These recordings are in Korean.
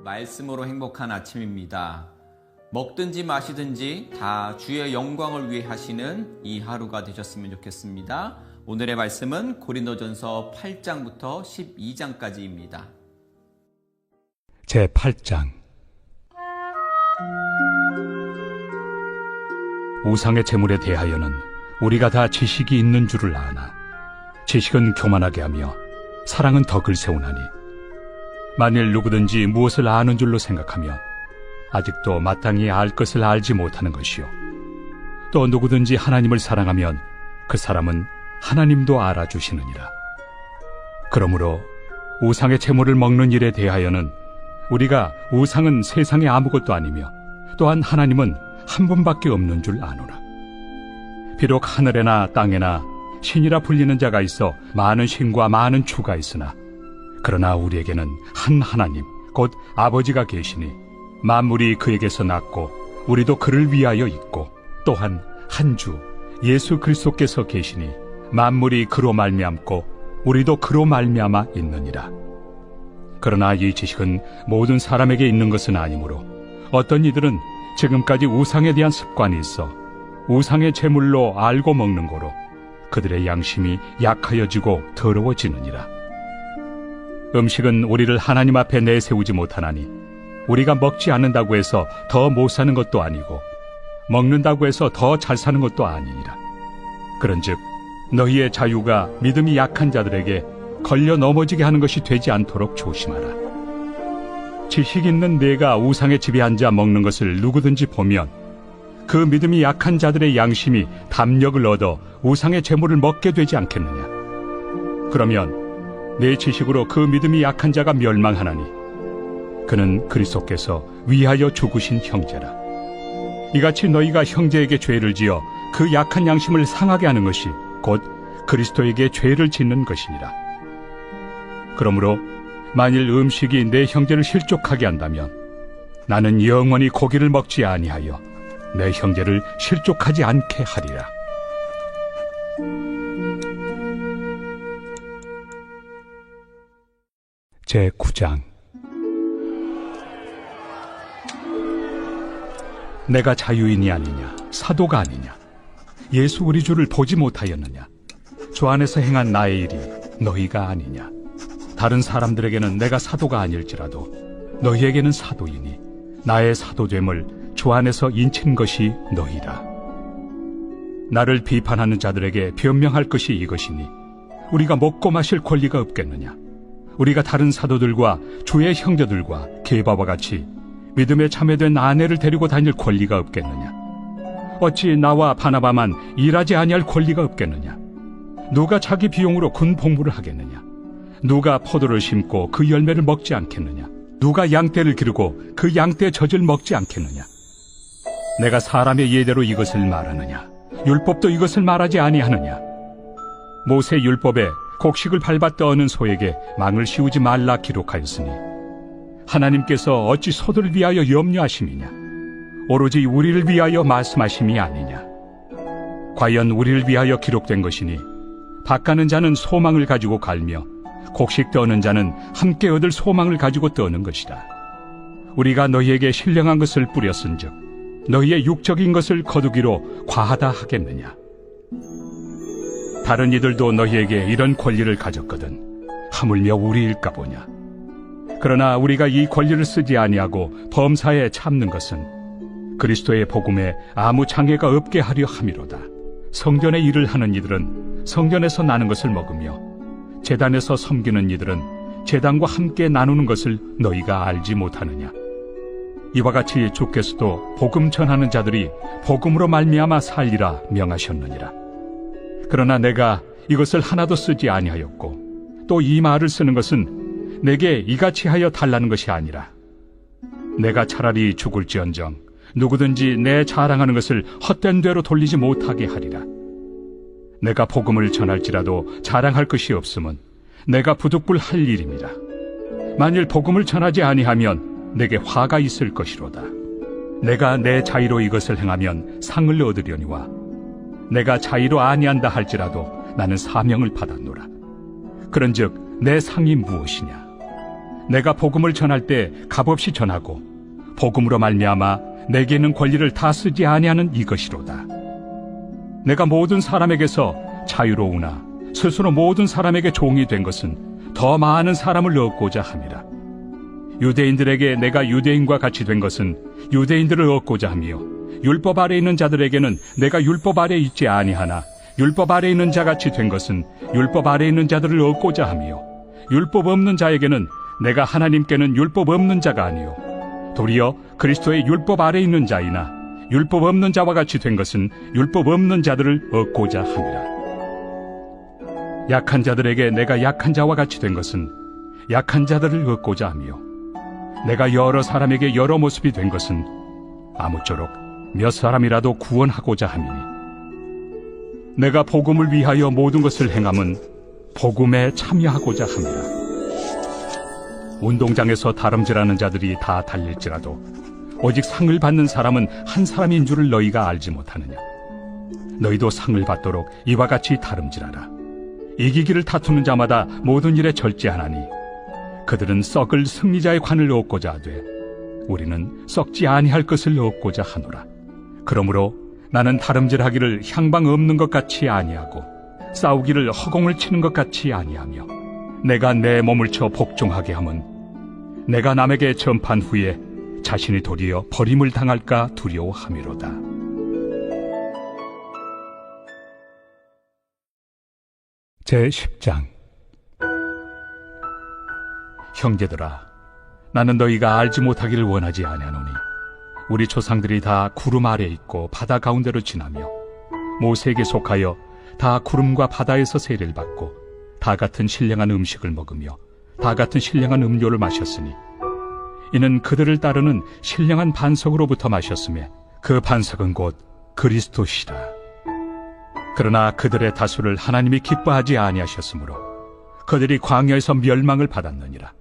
말씀으로 행복한 아침입니다. 먹든지 마시든지 다 주의 영광을 위해 하시는 이 하루가 되셨으면 좋겠습니다. 오늘의 말씀은 고린도전서 8장부터 12장까지입니다. 제8장 우상의 제물에 대하여는 우리가 다 지식이 있는 줄을 아나 지식은 교만하게 하며 사랑은 덕을 세우나니 만일 누구든지 무엇을 아는 줄로 생각하며 아직도 마땅히 알 것을 알지 못하는 것이요 또 누구든지 하나님을 사랑하면 그 사람은 하나님도 알아주시느니라. 그러므로 우상의 제물을 먹는 일에 대하여는 우리가 우상은 세상에 아무것도 아니며 또한 하나님은 한 분밖에 없는 줄 아노라. 비록 하늘에나 땅에나 신이라 불리는 자가 있어 많은 신과 많은 주가 있으나 그러나 우리에게는 한 하나님 곧 아버지가 계시니 만물이 그에게서 났고 우리도 그를 위하여 있고 또한 한 주 예수 그리스도께서 계시니 만물이 그로 말미암고 우리도 그로 말미암아 있느니라. 그러나 이 지식은 모든 사람에게 있는 것은 아니므로 어떤 이들은 지금까지 우상에 대한 습관이 있어 우상의 제물로 알고 먹는 거로 그들의 양심이 약하여지고 더러워지느니라. 음식은 우리를 하나님 앞에 내세우지 못하나니 우리가 먹지 않는다고 해서 더 못 사는 것도 아니고 먹는다고 해서 더 잘 사는 것도 아니니라. 그런즉 너희의 자유가 믿음이 약한 자들에게 걸려 넘어지게 하는 것이 되지 않도록 조심하라. 지식 있는 내가 우상의 집에 앉아 먹는 것을 누구든지 보면 그 믿음이 약한 자들의 양심이 담력을 얻어 우상의 제물을 먹게 되지 않겠느냐. 그러면 내 지식으로 그 믿음이 약한 자가 멸망하나니 그는 그리스도께서 위하여 죽으신 형제라. 이같이 너희가 형제에게 죄를 지어 그 약한 양심을 상하게 하는 것이 곧 그리스도에게 죄를 짓는 것이니라. 그러므로 만일 음식이 내 형제를 실족하게 한다면 나는 영원히 고기를 먹지 아니하여 내 형제를 실족하지 않게 하리라. 제9장 내가 자유인이 아니냐 사도가 아니냐 예수 우리 주를 보지 못하였느냐 주 안에서 행한 나의 일이 너희가 아니냐. 다른 사람들에게는 내가 사도가 아닐지라도 너희에게는 사도이니 나의 사도됨을 주 안에서 인친 것이 너희라. 나를 비판하는 자들에게 변명할 것이 이것이니 우리가 먹고 마실 권리가 없겠느냐. 우리가 다른 사도들과 주의 형제들과 게바와 같이 믿음에 참여된 아내를 데리고 다닐 권리가 없겠느냐. 어찌 나와 바나바만 일하지 아니할 권리가 없겠느냐. 누가 자기 비용으로 군 복무를 하겠느냐. 누가 포도를 심고 그 열매를 먹지 않겠느냐. 누가 양떼를 기르고 그 양떼의 젖을 먹지 않겠느냐. 내가 사람의 예대로 이것을 말하느냐. 율법도 이것을 말하지 아니하느냐. 모세 율법에 곡식을 밟아 떠는 소에게 망을 씌우지 말라 기록하였으니 하나님께서 어찌 소들을 위하여 염려하심이냐. 오로지 우리를 위하여 말씀하심이 아니냐. 과연 우리를 위하여 기록된 것이니 밭가는 자는 소망을 가지고 갈며 곡식 떠는 자는 함께 얻을 소망을 가지고 떠는 것이다. 우리가 너희에게 신령한 것을 뿌렸은즉 너희의 육적인 것을 거두기로 과하다 하겠느냐. 다른 이들도 너희에게 이런 권리를 가졌거든 하물며 우리일까 보냐. 그러나 우리가 이 권리를 쓰지 아니하고 범사에 참는 것은 그리스도의 복음에 아무 장애가 없게 하려 함이로다. 성전의 일을 하는 이들은 성전에서 나는 것을 먹으며 제단에서 섬기는 이들은 제단과 함께 나누는 것을 너희가 알지 못하느냐. 이와 같이 주께서도 복음 전하는 자들이 복음으로 말미암아 살리라 명하셨느니라. 그러나 내가 이것을 하나도 쓰지 아니하였고 또 이 말을 쓰는 것은 내게 이같이 하여 달라는 것이 아니라 내가 차라리 죽을지언정 누구든지 내 자랑하는 것을 헛된 대로 돌리지 못하게 하리라. 내가 복음을 전할지라도 자랑할 것이 없음은 내가 부득불할 일임이라. 만일 복음을 전하지 아니하면 내게 화가 있을 것이로다. 내가 내 자의로 이것을 행하면 상을 얻으려니와 내가 자의로 아니한다 할지라도 나는 사명을 받았노라. 그런즉 내 상이 무엇이냐? 내가 복음을 전할 때 값없이 전하고 복음으로 말미암아 내게 있는 권리를 다 쓰지 아니하는 이것이로다. 내가 모든 사람에게서 자유로우나 스스로 모든 사람에게 종이 된 것은 더 많은 사람을 얻고자 함이라. 유대인들에게 내가 유대인과 같이 된 것은 유대인들을 얻고자 하며 율법 아래 있는 자들에게는 내가 율법 아래 있지 아니하나 율법 아래 있는 자같이 된 것은 율법 아래 있는 자들을 얻고자 하며 율법 없는 자에게는 내가 하나님께는 율법 없는 자가 아니요 도리어 그리스도의 율법 아래 있는 자이나 율법 없는 자와 같이 된 것은 율법 없는 자들을 얻고자 함이라. 약한 자들에게 내가 약한 자와 같이 된 것은 약한 자들을 얻고자 하며 내가 여러 사람에게 여러 모습이 된 것은 아무쪼록 몇 사람이라도 구원하고자 함이니 내가 복음을 위하여 모든 것을 행함은 복음에 참여하고자 함이라. 운동장에서 다름질하는 자들이 다 달릴지라도 오직 상을 받는 사람은 한 사람인 줄을 너희가 알지 못하느냐. 너희도 상을 받도록 이와 같이 다름질하라. 이기기를 다투는 자마다 모든 일에 절제하나니 그들은 썩을 승리자의 관을 얻고자 하되 우리는 썩지 아니할 것을 얻고자 하노라. 그러므로 나는 다름질하기를 향방 없는 것 같이 아니하고 싸우기를 허공을 치는 것 같이 아니하며 내가 내 몸을 쳐 복종하게 함은 내가 남에게 전판 후에 자신이 도리어 버림을 당할까 두려워함이로다. 제10장. 형제들아, 나는 너희가 알지 못하기를 원하지 아니하노니 우리 조상들이 다 구름 아래 있고 바다 가운데로 지나며 모세에게 속하여 다 구름과 바다에서 세례를 받고 다 같은 신령한 음식을 먹으며 다 같은 신령한 음료를 마셨으니 이는 그들을 따르는 신령한 반석으로부터 마셨으며 그 반석은 곧 그리스도시라. 그러나 그들의 다수를 하나님이 기뻐하지 아니하셨으므로 그들이 광야에서 멸망을 받았느니라.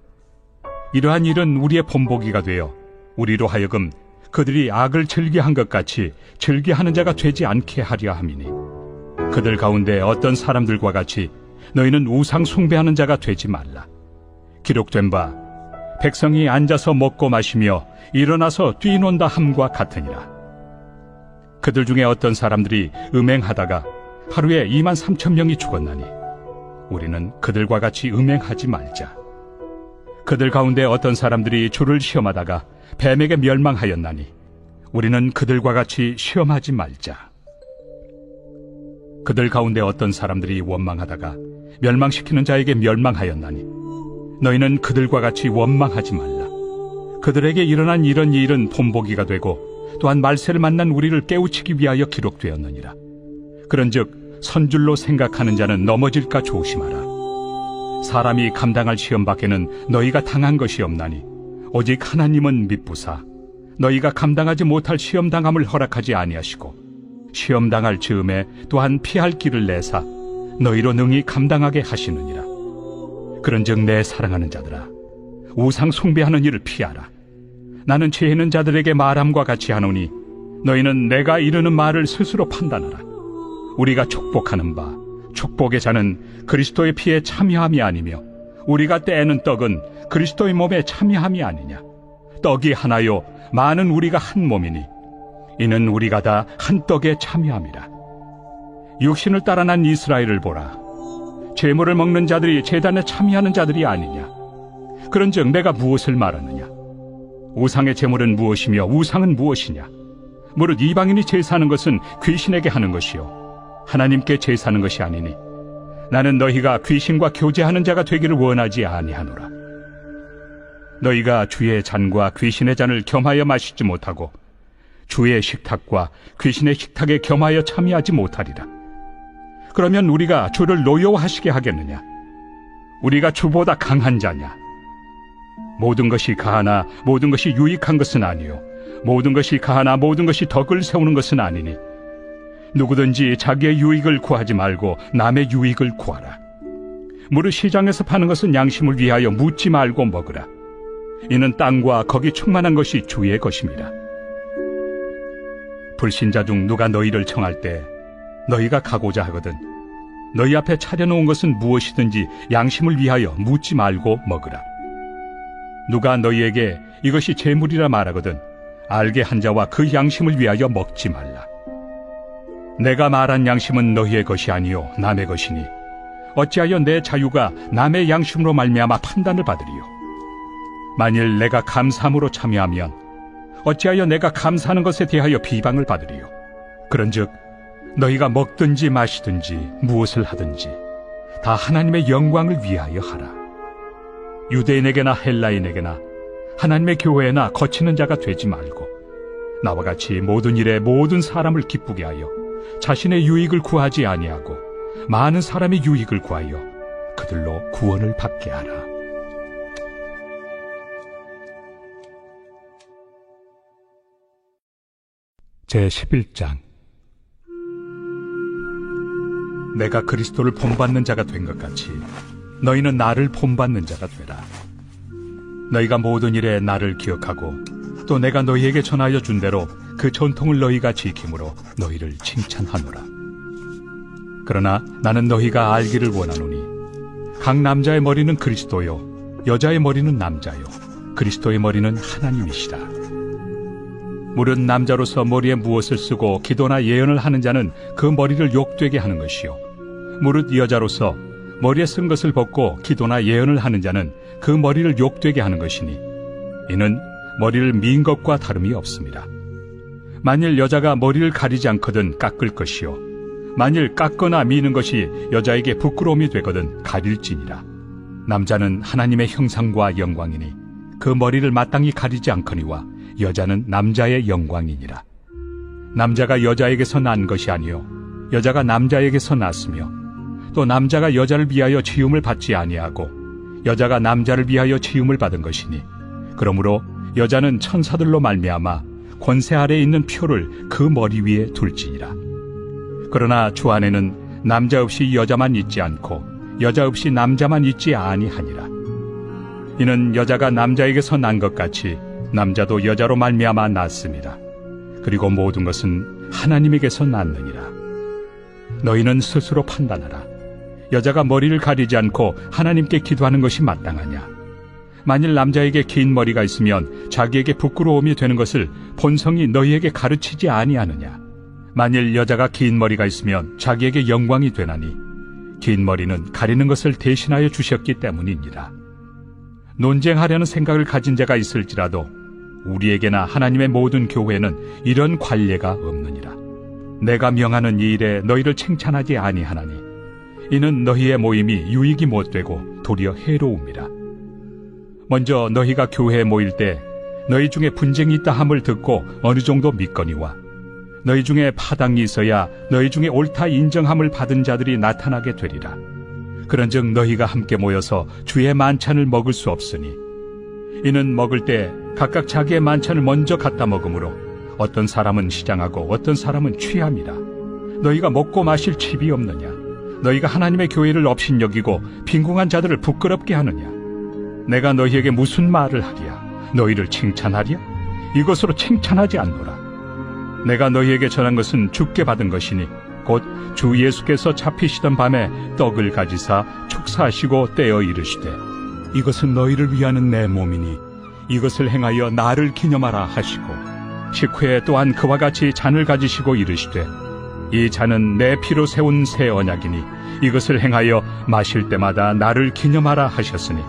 이러한 일은 우리의 본보기가 되어 우리로 하여금 그들이 악을 즐겨한 것 같이 즐겨하는 자가 되지 않게 하려 함이니 그들 가운데 어떤 사람들과 같이 너희는 우상 숭배하는 자가 되지 말라. 기록된 바 백성이 앉아서 먹고 마시며 일어나서 뛰논다 함과 같으니라. 그들 중에 어떤 사람들이 음행하다가 하루에 23,000명이 죽었나니 우리는 그들과 같이 음행하지 말자. 그들 가운데 어떤 사람들이 주를 시험하다가 뱀에게 멸망하였나니 우리는 그들과 같이 시험하지 말자. 그들 가운데 어떤 사람들이 원망하다가 멸망시키는 자에게 멸망하였나니 너희는 그들과 같이 원망하지 말라. 그들에게 일어난 이런 일은 본보기가 되고 또한 말세를 만난 우리를 깨우치기 위하여 기록되었느니라. 그런즉 선줄로 생각하는 자는 넘어질까 조심하라. 사람이 감당할 시험 밖에는 너희가 당한 것이 없나니 오직 하나님은 미쁘사 너희가 감당하지 못할 시험당함을 허락하지 아니하시고 시험당할 즈음에 또한 피할 길을 내사 너희로 능히 감당하게 하시느니라. 그런즉 내 사랑하는 자들아, 우상 숭배하는 일을 피하라. 나는 죄 있는 자들에게 말함과 같이 하노니 너희는 내가 이르는 말을 스스로 판단하라. 우리가 축복하는 바 축복의 자는 그리스도의 피에 참여함이 아니며 우리가 떼는 떡은 그리스도의 몸에 참여함이 아니냐. 떡이 하나요 많은 우리가 한 몸이니 이는 우리가 다 한 떡에 참여함이라. 육신을 따라 난 이스라엘을 보라. 제물을 먹는 자들이 제단에 참여하는 자들이 아니냐. 그런즉 내가 무엇을 말하느냐. 우상의 제물은 무엇이며 우상은 무엇이냐. 무릇 이방인이 제사하는 것은 귀신에게 하는 것이요 하나님께 제사하는 것이 아니니 나는 너희가 귀신과 교제하는 자가 되기를 원하지 아니하노라. 너희가 주의 잔과 귀신의 잔을 겸하여 마시지 못하고 주의 식탁과 귀신의 식탁에 겸하여 참여하지 못하리라. 그러면 우리가 주를 노여워하시게 하겠느냐. 우리가 주보다 강한 자냐. 모든 것이 가하나 모든 것이 유익한 것은 아니요 모든 것이 가하나 모든 것이 덕을 세우는 것은 아니니 누구든지 자기의 유익을 구하지 말고 남의 유익을 구하라. 무릇 시장에서 파는 것은 양심을 위하여 묻지 말고 먹으라. 이는 땅과 거기 충만한 것이 주의 것입니다. 불신자 중 누가 너희를 청할 때 너희가 가고자 하거든 너희 앞에 차려놓은 것은 무엇이든지 양심을 위하여 묻지 말고 먹으라. 누가 너희에게 이것이 재물이라 말하거든 알게 한 자와 그 양심을 위하여 먹지 말라. 내가 말한 양심은 너희의 것이 아니요 남의 것이니 어찌하여 내 자유가 남의 양심으로 말미암아 판단을 받으리요. 만일 내가 감사함으로 참여하면 어찌하여 내가 감사하는 것에 대하여 비방을 받으리요. 그런즉 너희가 먹든지 마시든지 무엇을 하든지 다 하나님의 영광을 위하여 하라. 유대인에게나 헬라인에게나 하나님의 교회에나 거치는 자가 되지 말고 나와 같이 모든 일에 모든 사람을 기쁘게 하여 자신의 유익을 구하지 아니하고 많은 사람의 유익을 구하여 그들로 구원을 받게 하라. 제11장. 내가 그리스도를 본받는 자가 된 것 같이 너희는 나를 본받는 자가 되라. 너희가 모든 일에 나를 기억하고 또 내가 너희에게 전하여 준 대로 그 전통을 너희가 지킴으로 너희를 칭찬하노라. 그러나 나는 너희가 알기를 원하노니 각 남자의 머리는 그리스도요 여자의 머리는 남자요 그리스도의 머리는 하나님이시라. 무릇 남자로서 머리에 무엇을 쓰고 기도나 예언을 하는 자는 그 머리를 욕되게 하는 것이요 무릇 여자로서 머리에 쓴 것을 벗고 기도나 예언을 하는 자는 그 머리를 욕되게 하는 것이니 이는 머리를 민 것과 다름이 없습니다. 만일 여자가 머리를 가리지 않거든 깎을 것이요 만일 깎거나 미는 것이 여자에게 부끄러움이 되거든 가릴지니라. 남자는 하나님의 형상과 영광이니 그 머리를 마땅히 가리지 않거니와 여자는 남자의 영광이니라. 남자가 여자에게서 난 것이 아니요 여자가 남자에게서 났으며 또 남자가 여자를 위하여 지음을 받지 아니하고 여자가 남자를 위하여 지음을 받은 것이니 그러므로 여자는 천사들로 말미암아 권세 아래에 있는 표를 그 머리 위에 둘지니라. 그러나 주 안에는 남자 없이 여자만 있지 않고 여자 없이 남자만 있지 아니하니라. 이는 여자가 남자에게서 난 것 같이 남자도 여자로 말미암아 났습니다. 그리고 모든 것은 하나님에게서 났느니라. 너희는 스스로 판단하라. 여자가 머리를 가리지 않고 하나님께 기도하는 것이 마땅하냐? 만일 남자에게 긴 머리가 있으면 자기에게 부끄러움이 되는 것을 본성이 너희에게 가르치지 아니하느냐? 만일 여자가 긴 머리가 있으면 자기에게 영광이 되나니 긴 머리는 가리는 것을 대신하여 주셨기 때문이니라. 논쟁하려는 생각을 가진 자가 있을지라도 우리에게나 하나님의 모든 교회는 이런 관례가 없느니라. 내가 명하는 이 일에 너희를 칭찬하지 아니하나니 이는 너희의 모임이 유익이 못되고 도리어 해로움이라. 먼저 너희가 교회에 모일 때 너희 중에 분쟁이 있다 함을 듣고 어느 정도 믿거니와 너희 중에 파당이 있어야 너희 중에 옳다 인정함을 받은 자들이 나타나게 되리라. 그런즉 너희가 함께 모여서 주의 만찬을 먹을 수 없으니 이는 먹을 때 각각 자기의 만찬을 먼저 갖다 먹으므로 어떤 사람은 시장하고 어떤 사람은 취함이라. 너희가 먹고 마실 칩이 없느냐? 너희가 하나님의 교회를 업신여기고 빈궁한 자들을 부끄럽게 하느냐? 내가 너희에게 무슨 말을 하랴? 너희를 칭찬하랴? 이것으로 칭찬하지 않노라. 내가 너희에게 전한 것은 주께 받은 것이니 곧 주 예수께서 잡히시던 밤에 떡을 가지사 축사하시고 떼어 이르시되 이것은 너희를 위하는 내 몸이니 이것을 행하여 나를 기념하라 하시고 식후에 또한 그와 같이 잔을 가지시고 이르시되 이 잔은 내 피로 세운 새 언약이니 이것을 행하여 마실 때마다 나를 기념하라 하셨으니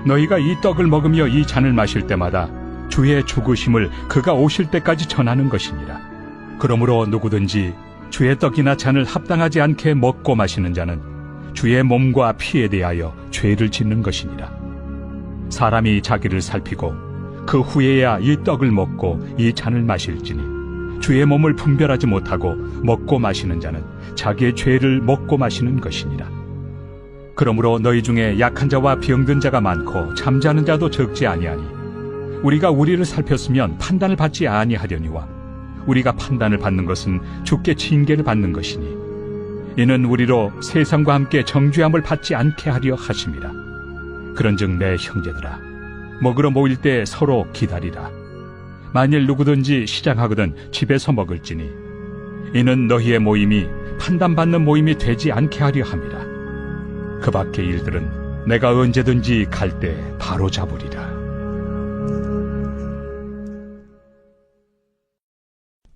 너희가 이 떡을 먹으며 이 잔을 마실 때마다 주의 죽으심을 그가 오실 때까지 전하는 것이니라. 그러므로 누구든지 주의 떡이나 잔을 합당하지 않게 먹고 마시는 자는 주의 몸과 피에 대하여 죄를 짓는 것이니라. 사람이 자기를 살피고 그 후에야 이 떡을 먹고 이 잔을 마실지니 주의 몸을 분별하지 못하고 먹고 마시는 자는 자기의 죄를 먹고 마시는 것이니라. 그러므로 너희 중에 약한 자와 병든 자가 많고 잠자는 자도 적지 아니하니 우리가 우리를 살폈으면 판단을 받지 아니하려니와 우리가 판단을 받는 것은 주께 징계를 받는 것이니 이는 우리로 세상과 함께 정죄함을 받지 않게 하려 하심이라. 그런즉 내 형제들아 먹으러 모일 때 서로 기다리라. 만일 누구든지 시장하거든 집에서 먹을지니 이는 너희의 모임이 판단받는 모임이 되지 않게 하려 함이라. 그 밖의 일들은 내가 언제든지 갈 때 바로 잡으리라.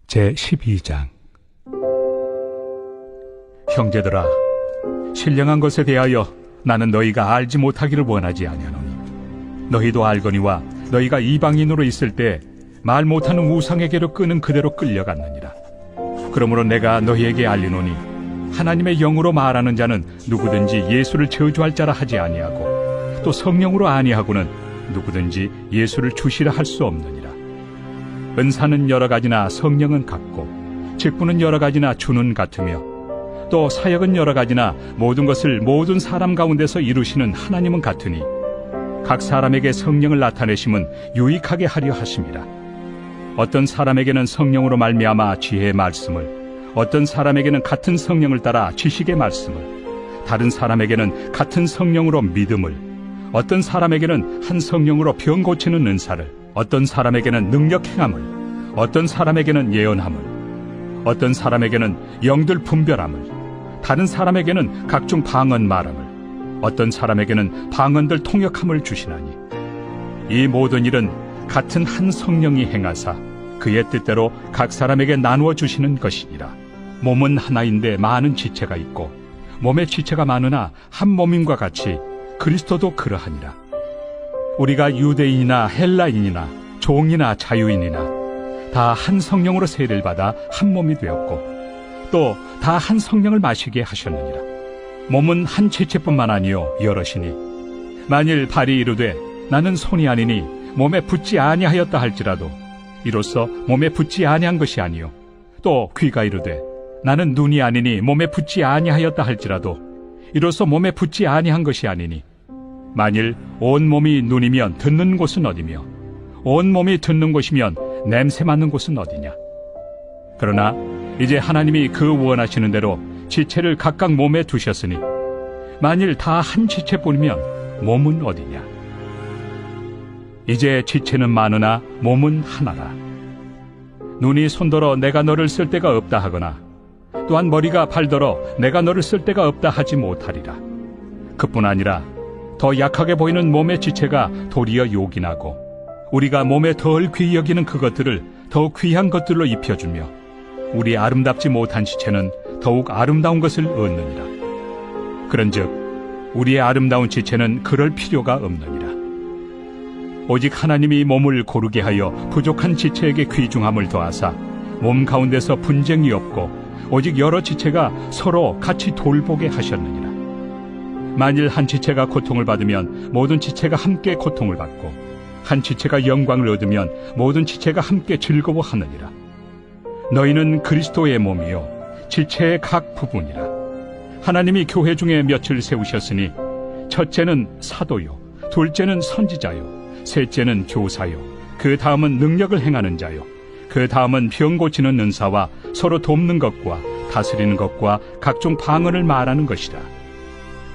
제12장. 형제들아, 신령한 것에 대하여 나는 너희가 알지 못하기를 원하지 아니하노니 너희도 알거니와 너희가 이방인으로 있을 때 말 못하는 우상에게로 끄는 그대로 끌려갔느니라. 그러므로 내가 너희에게 알리노니 하나님의 영으로 말하는 자는 누구든지 예수를 저주할 자라 하지 아니하고 또 성령으로 아니하고는 누구든지 예수를 주시라 할 수 없느니라. 은사는 여러 가지나 성령은 같고 직분은 여러 가지나 주는 같으며 또 사역은 여러 가지나 모든 것을 모든 사람 가운데서 이루시는 하나님은 같으니 각 사람에게 성령을 나타내심은 유익하게 하려 하심이라. 어떤 사람에게는 성령으로 말미암아 지혜의 말씀을, 어떤 사람에게는 같은 성령을 따라 지식의 말씀을, 다른 사람에게는 같은 성령으로 믿음을, 어떤 사람에게는 한 성령으로 병 고치는 은사를, 어떤 사람에게는 능력 행함을, 어떤 사람에게는 예언함을, 어떤 사람에게는 영들 분별함을, 다른 사람에게는 각종 방언 말함을, 어떤 사람에게는 방언들 통역함을 주시나니 이 모든 일은 같은 한 성령이 행하사 그의 뜻대로 각 사람에게 나누어 주시는 것이니라. 몸은 하나인데 많은 지체가 있고 몸의 지체가 많으나 한 몸임과 같이 그리스도도 그러하니라. 우리가 유대인이나 헬라인이나 종이나 자유인이나 다 한 성령으로 세례를 받아 한 몸이 되었고 또 다 한 성령을 마시게 하셨느니라. 몸은 한 지체뿐만 아니요 여럿이니 만일 발이 이르되 나는 손이 아니니 몸에 붙지 아니하였다 할지라도 이로써 몸에 붙지 아니한 것이 아니요 또 귀가 이르되 나는 눈이 아니니 몸에 붙지 아니하였다 할지라도 이로써 몸에 붙지 아니한 것이 아니니 만일 온 몸이 눈이면 듣는 곳은 어디며 온 몸이 듣는 곳이면 냄새 맡는 곳은 어디냐. 그러나 이제 하나님이 그 원하시는 대로 지체를 각각 몸에 두셨으니 만일 다 한 지체뿐이면 몸은 어디냐. 이제 지체는 많으나 몸은 하나라. 눈이 손더러 내가 너를 쓸 데가 없다 하거나 또한 머리가 발더러 내가 너를 쓸 데가 없다 하지 못하리라. 그뿐 아니라 더 약하게 보이는 몸의 지체가 도리어 요긴하고 우리가 몸에 덜 귀히 여기는 그것들을 더욱 귀한 것들로 입혀주며 우리 아름답지 못한 지체는 더욱 아름다운 것을 얻느니라. 그런즉 우리의 아름다운 지체는 그럴 필요가 없느니라. 오직 하나님이 몸을 고르게 하여 부족한 지체에게 귀중함을 더하사 몸 가운데서 분쟁이 없고 오직 여러 지체가 서로 같이 돌보게 하셨느니라. 만일 한 지체가 고통을 받으면 모든 지체가 함께 고통을 받고 한 지체가 영광을 얻으면 모든 지체가 함께 즐거워하느니라. 너희는 그리스도의 몸이요 지체의 각 부분이라. 하나님이 교회 중에 몇을 세우셨으니 첫째는 사도요 둘째는 선지자요 셋째는 교사요 그 다음은 능력을 행하는 자요 그 다음은 병 고치는 은사와 서로 돕는 것과 다스리는 것과 각종 방언을 말하는 것이라.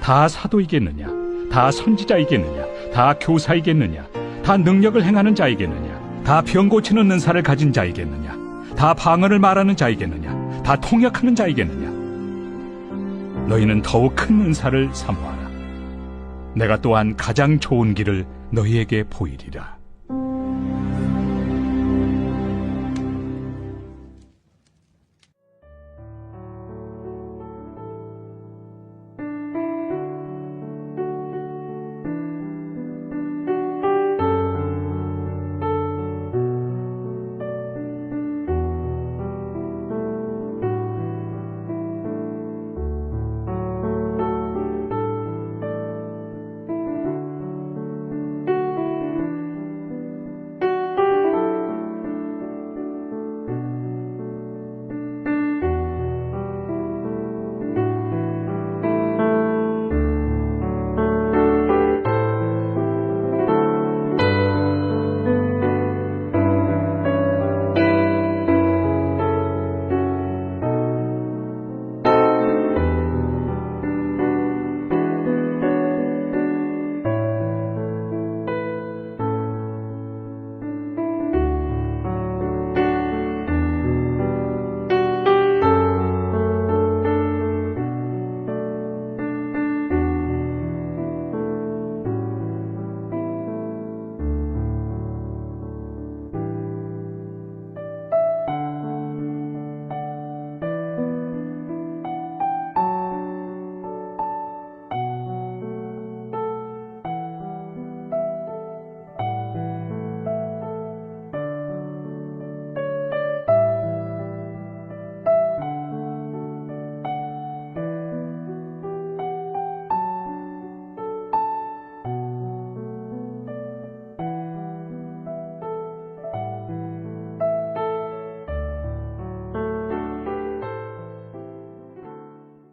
다 사도이겠느냐 다 선지자이겠느냐 다 교사이겠느냐 다 능력을 행하는 자이겠느냐 다 병 고치는 은사를 가진 자이겠느냐 다 방언을 말하는 자이겠느냐 다 통역하는 자이겠느냐. 너희는 더욱 큰 은사를 사모하라. 내가 또한 가장 좋은 길을 너희에게 보이리라.